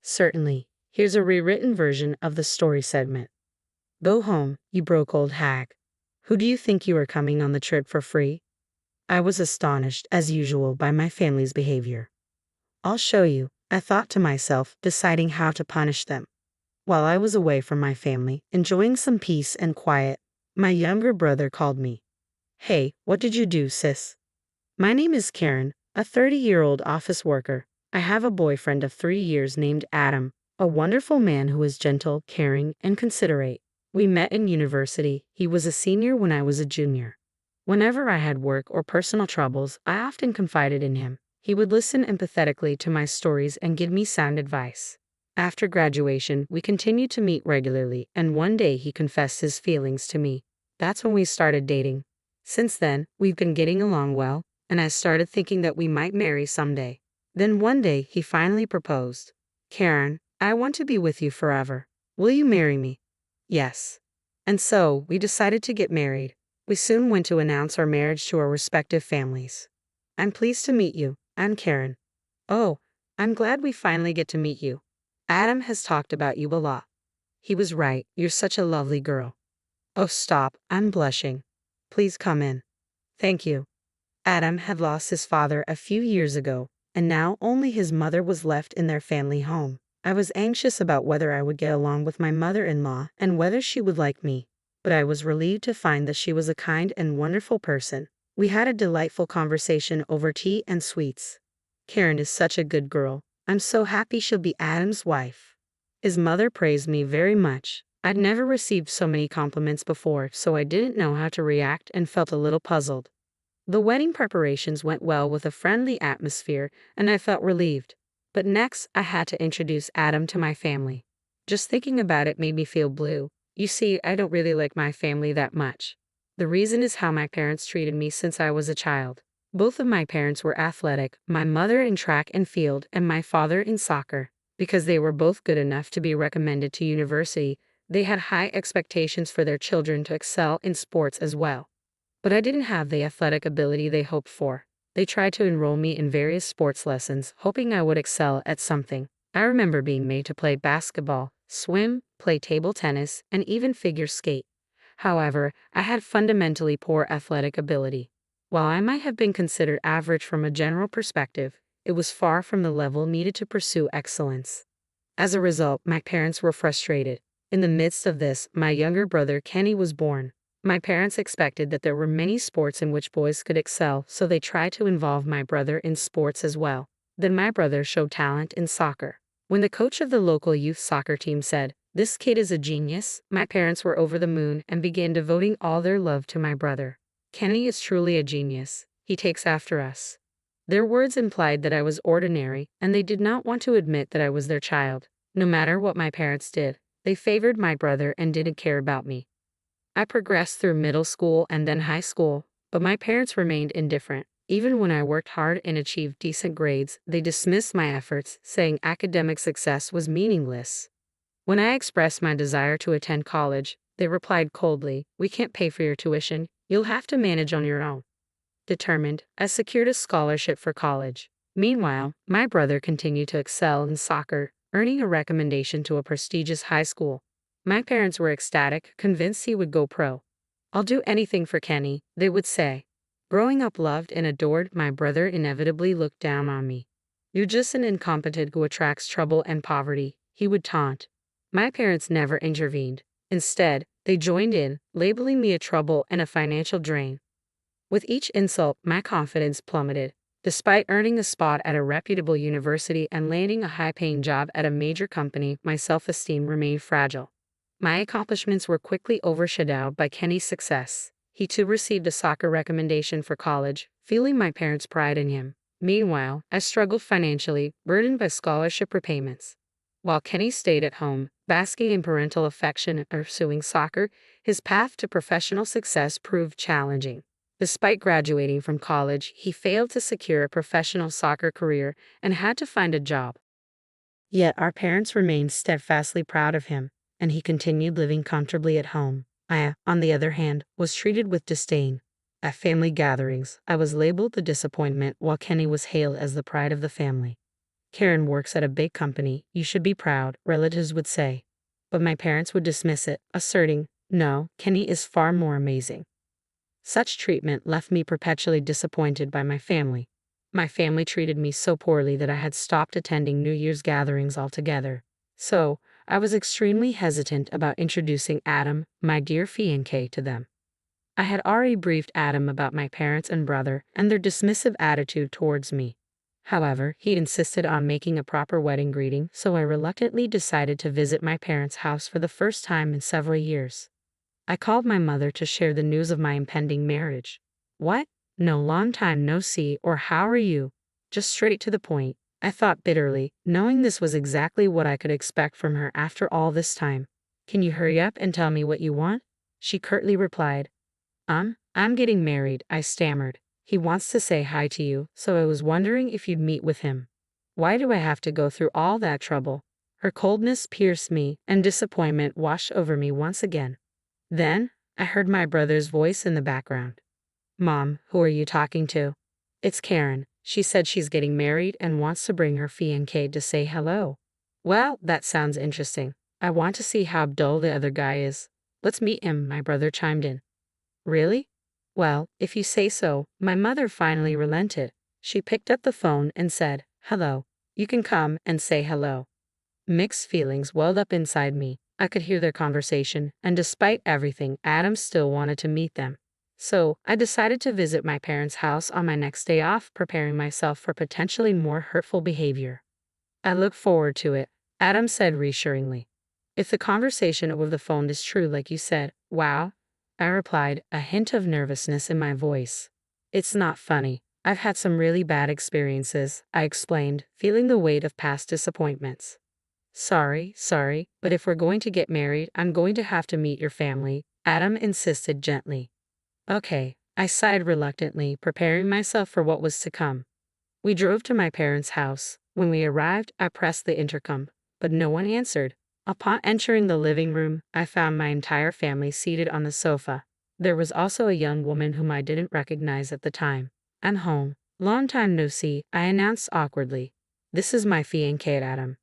Certainly. Here's a rewritten version of the story segment. Go home, you broke old hag. Who do you think you are coming on the trip for free? I was astonished, as usual, by my family's behavior. I'll show you, I thought to myself, deciding how to punish them. While I was away from my family, enjoying some peace and quiet, my younger brother called me. Hey, what did you do, sis? My name is Karen, a 30-year-old office worker. I have a boyfriend of 3 years named Adam, a wonderful man who is gentle, caring, and considerate. We met in university. He was a senior when I was a junior. Whenever I had work or personal troubles, I often confided in him. He would listen empathetically to my stories and give me sound advice. After graduation, we continued to meet regularly, and one day he confessed his feelings to me. That's when we started dating. Since then, we've been getting along well, and I started thinking that we might marry someday. Then one day, he finally proposed. Karen, I want to be with you forever. Will you marry me? Yes. And so, we decided to get married. We soon went to announce our marriage to our respective families. I'm pleased to meet you. I'm Karen. Oh, I'm glad we finally get to meet you. Adam has talked about you a lot. He was right, you're such a lovely girl. Oh, stop, I'm blushing. Please come in. Thank you. Adam had lost his father a few years ago, and now only his mother was left in their family home. I was anxious about whether I would get along with my mother-in-law and whether she would like me, but I was relieved to find that she was a kind and wonderful person. We had a delightful conversation over tea and sweets. Karen is such a good girl. I'm so happy she'll be Adam's wife. His mother praised me very much. I'd never received so many compliments before, so I didn't know how to react and felt a little puzzled. The wedding preparations went well with a friendly atmosphere, and I felt relieved. But next, I had to introduce Adam to my family. Just thinking about it made me feel blue. You see, I don't really like my family that much. The reason is how my parents treated me since I was a child. Both of my parents were athletic, my mother in track and field, and my father in soccer. Because they were both good enough to be recommended to university, they had high expectations for their children to excel in sports as well. But I didn't have the athletic ability they hoped for. They tried to enroll me in various sports lessons, hoping I would excel at something. I remember being made to play basketball, swim, play table tennis, and even figure skate. However, I had fundamentally poor athletic ability. While I might have been considered average from a general perspective, it was far from the level needed to pursue excellence. As a result, my parents were frustrated. In the midst of this, my younger brother Kenny was born. My parents expected that there were many sports in which boys could excel, so they tried to involve my brother in sports as well. Then my brother showed talent in soccer. When the coach of the local youth soccer team said, "This kid is a genius," my parents were over the moon and began devoting all their love to my brother. Kenny is truly a genius. He takes after us. Their words implied that I was ordinary, and they did not want to admit that I was their child. No matter what my parents did, they favored my brother and didn't care about me. I progressed through middle school and then high school, but my parents remained indifferent. Even when I worked hard and achieved decent grades, they dismissed my efforts, saying academic success was meaningless. When I expressed my desire to attend college, they replied coldly, "We can't pay for your tuition, you'll have to manage on your own." Determined, I secured a scholarship for college. Meanwhile, my brother continued to excel in soccer, earning a recommendation to a prestigious high school. My parents were ecstatic, convinced he would go pro. "I'll do anything for Kenny," they would say. Growing up loved and adored, my brother inevitably looked down on me. "You're just an incompetent who attracts trouble and poverty," he would taunt. My parents never intervened. Instead, they joined in, labeling me a trouble and a financial drain. With each insult, my confidence plummeted. Despite earning a spot at a reputable university and landing a high-paying job at a major company, my self-esteem remained fragile. My accomplishments were quickly overshadowed by Kenny's success. He too received a soccer recommendation for college, feeling my parents' pride in him. Meanwhile, I struggled financially, burdened by scholarship repayments. While Kenny stayed at home, basking in parental affection and pursuing soccer, his path to professional success proved challenging. Despite graduating from college, he failed to secure a professional soccer career and had to find a job. Yet our parents remained steadfastly proud of him, and he continued living comfortably at home. I, on the other hand, was treated with disdain. At family gatherings, I was labeled the disappointment while Kenny was hailed as the pride of the family. Karen works at a big company, you should be proud, relatives would say. But my parents would dismiss it, asserting, no, Kenny is far more amazing. Such treatment left me perpetually disappointed by my family. My family treated me so poorly that I had stopped attending New Year's gatherings altogether. So, I was extremely hesitant about introducing Adam, my dear fiancé, to them. I had already briefed Adam about my parents and brother and their dismissive attitude towards me. However, he insisted on making a proper wedding greeting, so I reluctantly decided to visit my parents' house for the first time in several years. I called my mother to share the news of my impending marriage. What? No, long time no see, or how are you? Just straight to the point, I thought bitterly, knowing this was exactly what I could expect from her after all this time. Can you hurry up and tell me what you want? She curtly replied. I'm getting married, I stammered. He wants to say hi to you, so I was wondering if you'd meet with him. Why do I have to go through all that trouble? Her coldness pierced me, and disappointment washed over me once again. Then, I heard my brother's voice in the background. Mom, who are you talking to? It's Karen. She said she's getting married and wants to bring her fiancé to say hello. Well, that sounds interesting. I want to see how dull the other guy is. Let's meet him, my brother chimed in. Really? Well, if you say so. My mother finally relented. She picked up the phone and said, hello. You can come and say hello. Mixed feelings welled up inside me. I could hear their conversation, and despite everything, Adam still wanted to meet them. So, I decided to visit my parents' house on my next day off, preparing myself for potentially more hurtful behavior. I look forward to it, Adam said reassuringly. If the conversation over the phone is true like you said, wow, I replied, a hint of nervousness in my voice. It's not funny. I've had some really bad experiences, I explained, feeling the weight of past disappointments. Sorry, but if we're going to get married, I'm going to have to meet your family, Adam insisted gently. Okay, I sighed reluctantly, preparing myself for what was to come. We drove to my parents' house. When we arrived, I pressed the intercom, but no one answered. Upon entering the living room, I found my entire family seated on the sofa. There was also a young woman whom I didn't recognize at the time. I'm home. Long time no see, I announced awkwardly. This is my fiancé, Adam.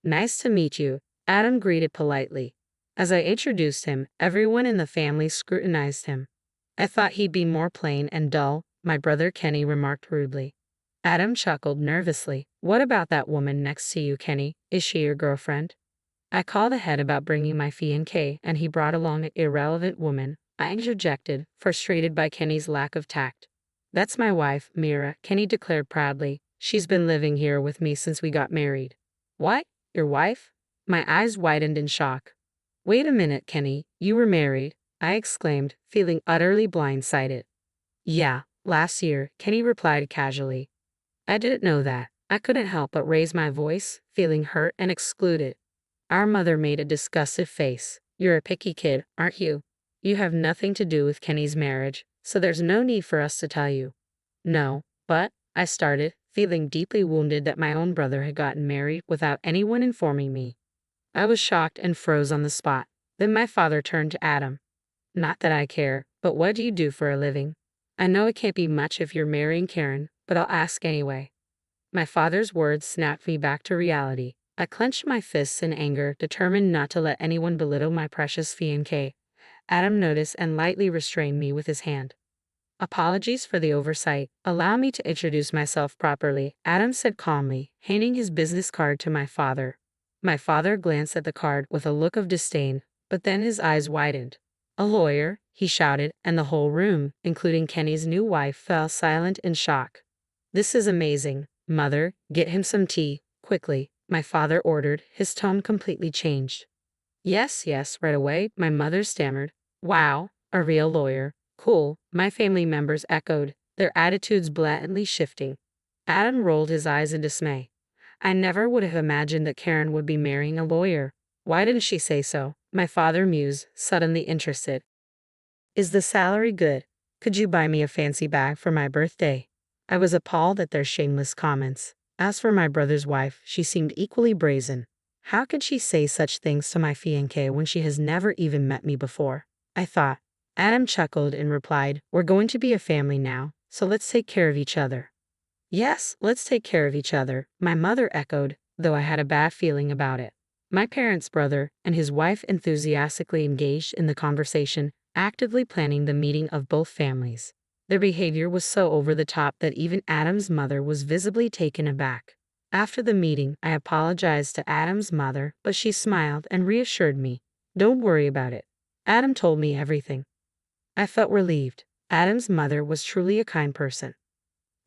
Nice to meet you, Adam greeted politely. As I introduced him, everyone in the family scrutinized him. I thought he'd be more plain and dull, my brother Kenny remarked rudely. Adam chuckled nervously. What about that woman next to you, Kenny? Is she your girlfriend? I called ahead about bringing my fiancé, and he brought along an irrelevant woman, I interjected, frustrated by Kenny's lack of tact. That's my wife, Mira, Kenny declared proudly. She's been living here with me since we got married. What? Your wife? My eyes widened in shock. Wait a minute, Kenny, you were married, I exclaimed, feeling utterly blindsided. Yeah, last year, Kenny replied casually. I didn't know that. I couldn't help but raise my voice, feeling hurt and excluded. Our mother made a disgusted face. You're a picky kid, aren't you? You have nothing to do with Kenny's marriage, so there's no need for us to tell you. No, but, I started, feeling deeply wounded that my own brother had gotten married without anyone informing me. I was shocked and froze on the spot. Then my father turned to Adam. Not that I care, but what do you do for a living? I know it can't be much if you're marrying Karen, but I'll ask anyway. My father's words snapped me back to reality. I clenched my fists in anger, determined not to let anyone belittle my precious fiancé. Adam noticed and lightly restrained me with his hand. Apologies for the oversight. Allow me to introduce myself properly, Adam said calmly, handing his business card to my father. My father glanced at the card with a look of disdain, but then his eyes widened. A lawyer, he shouted, and the whole room, including Kenny's new wife, fell silent in shock. This is amazing. Mother, get him some tea, quickly, my father ordered, his tone completely changed. Yes, right away, my mother stammered. Wow, a real lawyer. Cool, my family members echoed, their attitudes blatantly shifting. Adam rolled his eyes in dismay. I never would have imagined that Karen would be marrying a lawyer. Why didn't she say so? My father mused, suddenly interested. Is the salary good? Could you buy me a fancy bag for my birthday? I was appalled at their shameless comments. As for my brother's wife, she seemed equally brazen. How could she say such things to my fiancé when she has never even met me before? I thought. Adam chuckled and replied, We're going to be a family now, so let's take care of each other. Yes, let's take care of each other, my mother echoed, though I had a bad feeling about it. My parents' brother and his wife enthusiastically engaged in the conversation, actively planning the meeting of both families. Their behavior was so over the top that even Adam's mother was visibly taken aback. After the meeting, I apologized to Adam's mother, but she smiled and reassured me. Don't worry about it. Adam told me everything. I felt relieved. Adam's mother was truly a kind person.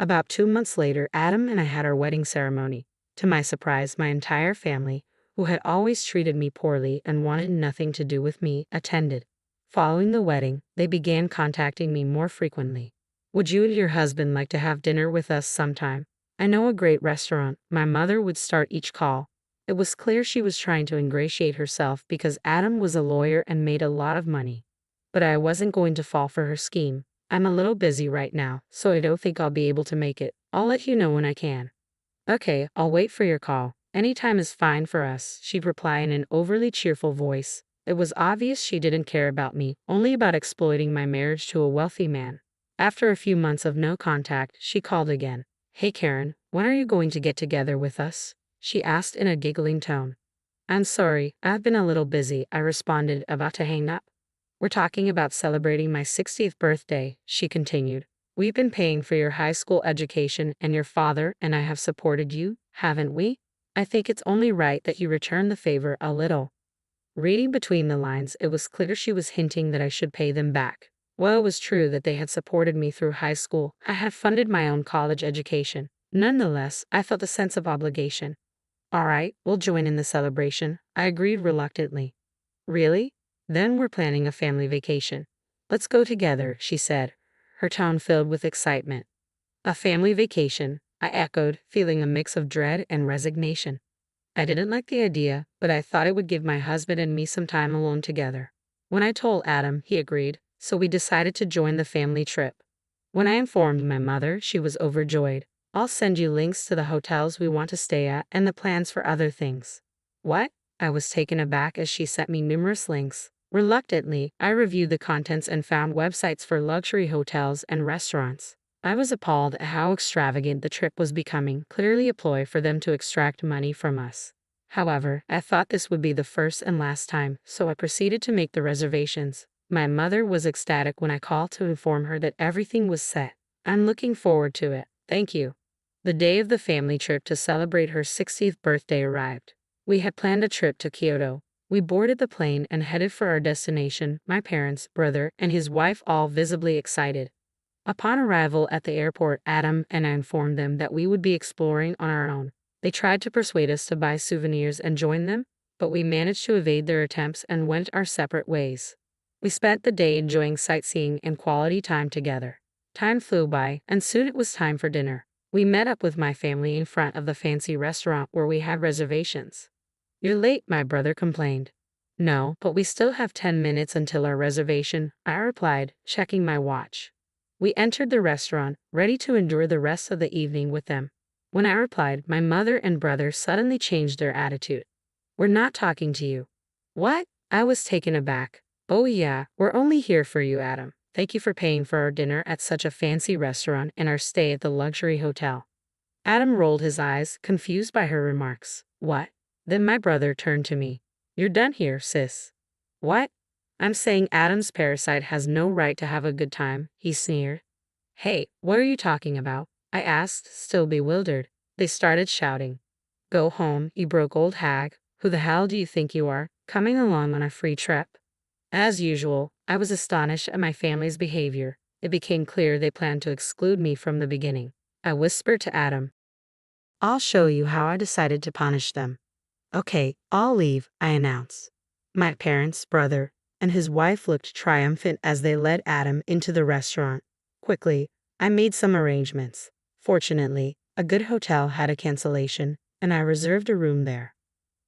About 2 months later, Adam and I had our wedding ceremony. To my surprise, my entire family, who had always treated me poorly and wanted nothing to do with me, attended. Following the wedding, they began contacting me more frequently. Would you and your husband like to have dinner with us sometime? I know a great restaurant, my mother would start each call. It was clear she was trying to ingratiate herself because Adam was a lawyer and made a lot of money. But I wasn't going to fall for her scheme. I'm a little busy right now, so I don't think I'll be able to make it. I'll let you know when I can. Okay, I'll wait for your call. Any time is fine for us, she'd reply in an overly cheerful voice. It was obvious she didn't care about me, only about exploiting my marriage to a wealthy man. After a few months of no contact, she called again. Hey Karen, when are you going to get together with us? She asked in a giggling tone. I'm sorry, I've been a little busy, I responded, about to hang up. We're talking about celebrating my 60th birthday, she continued. We've been paying for your high school education and your father and I have supported you, haven't we? I think it's only right that you return the favor a little. Reading between the lines, it was clear she was hinting that I should pay them back. While it was true that they had supported me through high school, I had funded my own college education. Nonetheless, I felt a sense of obligation. All right, we'll join in the celebration, I agreed reluctantly. Really? Then we're planning a family vacation. Let's go together, she said, her tone filled with excitement. A family vacation, I echoed, feeling a mix of dread and resignation. I didn't like the idea, but I thought it would give my husband and me some time alone together. When I told Adam, he agreed, so we decided to join the family trip. When I informed my mother, she was overjoyed. I'll send you links to the hotels we want to stay at and the plans for other things. What? I was taken aback as she sent me numerous links. Reluctantly, I reviewed the contents and found websites for luxury hotels and restaurants. I was appalled at how extravagant the trip was becoming, clearly a ploy for them to extract money from us. However, I thought this would be the first and last time, so I proceeded to make the reservations. My mother was ecstatic when I called to inform her that everything was set. I'm looking forward to it, thank you. The day of the family trip to celebrate her 60th birthday arrived. We had planned a trip to Kyoto. We boarded the plane and headed for our destination, my parents, brother, and his wife all visibly excited. Upon arrival at the airport, Adam and I informed them that we would be exploring on our own. They tried to persuade us to buy souvenirs and join them, but we managed to evade their attempts and went our separate ways. We spent the day enjoying sightseeing and quality time together. Time flew by, and soon it was time for dinner. We met up with my family in front of the fancy restaurant where we had reservations. You're late, my brother complained. No, but we still have 10 minutes until our reservation, I replied, checking my watch. We entered the restaurant, ready to endure the rest of the evening with them. When I replied, my mother and brother suddenly changed their attitude. We're not talking to you. What? I was taken aback. Oh yeah, we're only here for you, Adam. Thank you for paying for our dinner at such a fancy restaurant and our stay at the luxury hotel. Adam rolled his eyes, confused by her remarks. What? Then my brother turned to me. You're done here, sis. What? I'm saying Adam's parasite has no right to have a good time, he sneered. Hey, what are you talking about? I asked, still bewildered. They started shouting. Go home, you broke old hag. Who the hell do you think you are, coming along on a free trip? As usual, I was astonished at my family's behavior. It became clear they planned to exclude me from the beginning. I whispered to Adam. I'll show you how I decided to punish them. Okay, I'll leave, I announced. My parents, brother, and his wife looked triumphant as they led Adam into the restaurant. Quickly, I made some arrangements. Fortunately, a good hotel had a cancellation, and I reserved a room there.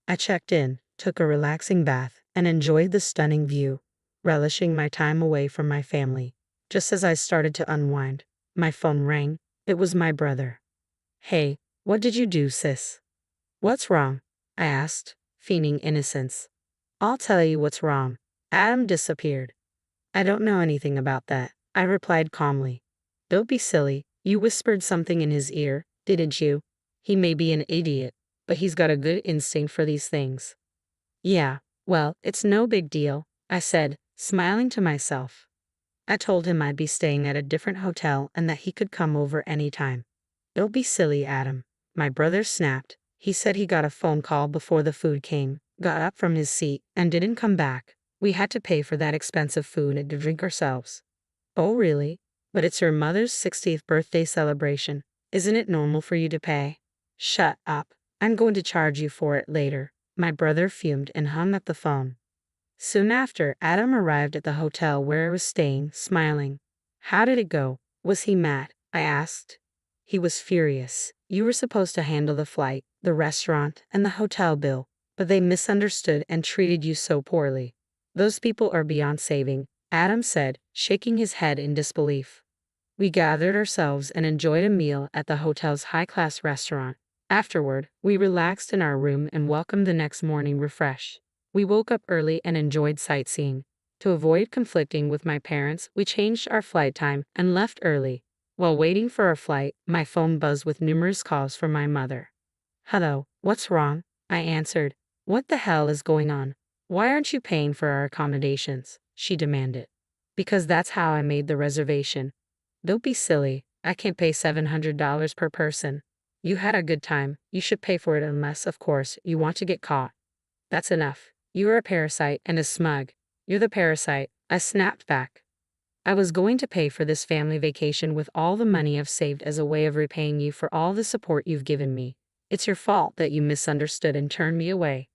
I checked in, took a relaxing bath, and enjoyed the stunning view, relishing my time away from my family. Just as I started to unwind, my phone rang. It was my brother. Hey, what did you do, sis? What's wrong? I asked, feigning innocence. I'll tell you what's wrong. Adam disappeared. I don't know anything about that, I replied calmly. Don't be silly. You whispered something in his ear, didn't you? He may be an idiot, but he's got a good instinct for these things. Yeah, well, it's no big deal, I said, smiling to myself. I told him I'd be staying at a different hotel and that he could come over anytime. Don't be silly, Adam. My brother snapped. He said he got a phone call before the food came, got up from his seat, and didn't come back. We had to pay for that expensive food and to drink ourselves. Oh, really? But it's your mother's 60th birthday celebration. Isn't it normal for you to pay? Shut up. I'm going to charge you for it later. My brother fumed and hung up the phone. Soon after, Adam arrived at the hotel where I was staying, smiling. How did it go? Was he mad? I asked. He was furious. You were supposed to handle the flight, the restaurant, and the hotel bill, but they misunderstood and treated you so poorly. Those people are beyond saving, Adam said, shaking his head in disbelief. We gathered ourselves and enjoyed a meal at the hotel's high-class restaurant. Afterward, we relaxed in our room and welcomed the next morning refreshed. We woke up early and enjoyed sightseeing. To avoid conflicting with my parents, we changed our flight time and left early. While waiting for our flight, my phone buzzed with numerous calls from my mother. Hello, what's wrong? I answered. What the hell is going on? Why aren't you paying for our accommodations? She demanded. Because that's how I made the reservation. Don't be silly. I can't pay $700 per person. You had a good time. You should pay for it unless, of course, you want to get caught. That's enough. You're a parasite and a smug. You're the parasite, I snapped back. I was going to pay for this family vacation with all the money I've saved as a way of repaying you for all the support you've given me. It's your fault that you misunderstood and turned me away.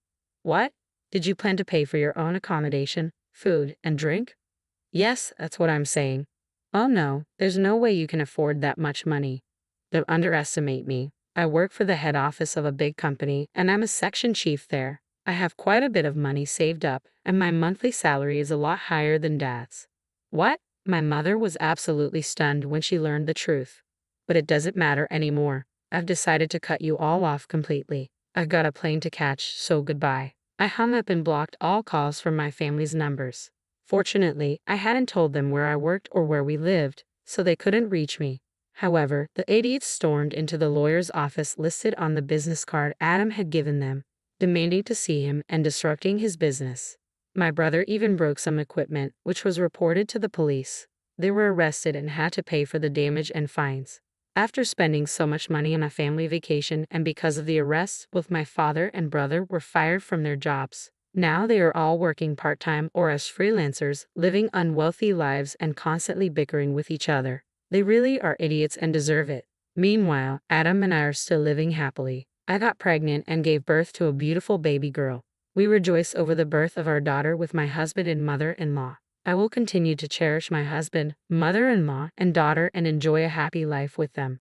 What? Did you plan to pay for your own accommodation, food, and drink? Yes, that's what I'm saying. Oh no, there's no way you can afford that much money. Don't underestimate me. I work for the head office of a big company, and I'm a section chief there. I have quite a bit of money saved up, and my monthly salary is a lot higher than Dad's. What? My mother was absolutely stunned when she learned the truth. But it doesn't matter anymore. I've decided to cut you all off completely. I've got a plane to catch, so goodbye. I hung up and blocked all calls from my family's numbers. Fortunately, I hadn't told them where I worked or where we lived, so they couldn't reach me. However, the idiots stormed into the lawyer's office listed on the business card Adam had given them, demanding to see him and disrupting his business. My brother even broke some equipment, which was reported to the police. They were arrested and had to pay for the damage and fines. After spending so much money on a family vacation and because of the arrests, both my father and brother were fired from their jobs. Now they are all working part-time or as freelancers, living unwealthy lives and constantly bickering with each other. They really are idiots and deserve it. Meanwhile, Adam and I are still living happily. I got pregnant and gave birth to a beautiful baby girl. We rejoice over the birth of our daughter with my husband and mother-in-law. I will continue to cherish my husband, mother-in-law, and daughter and enjoy a happy life with them.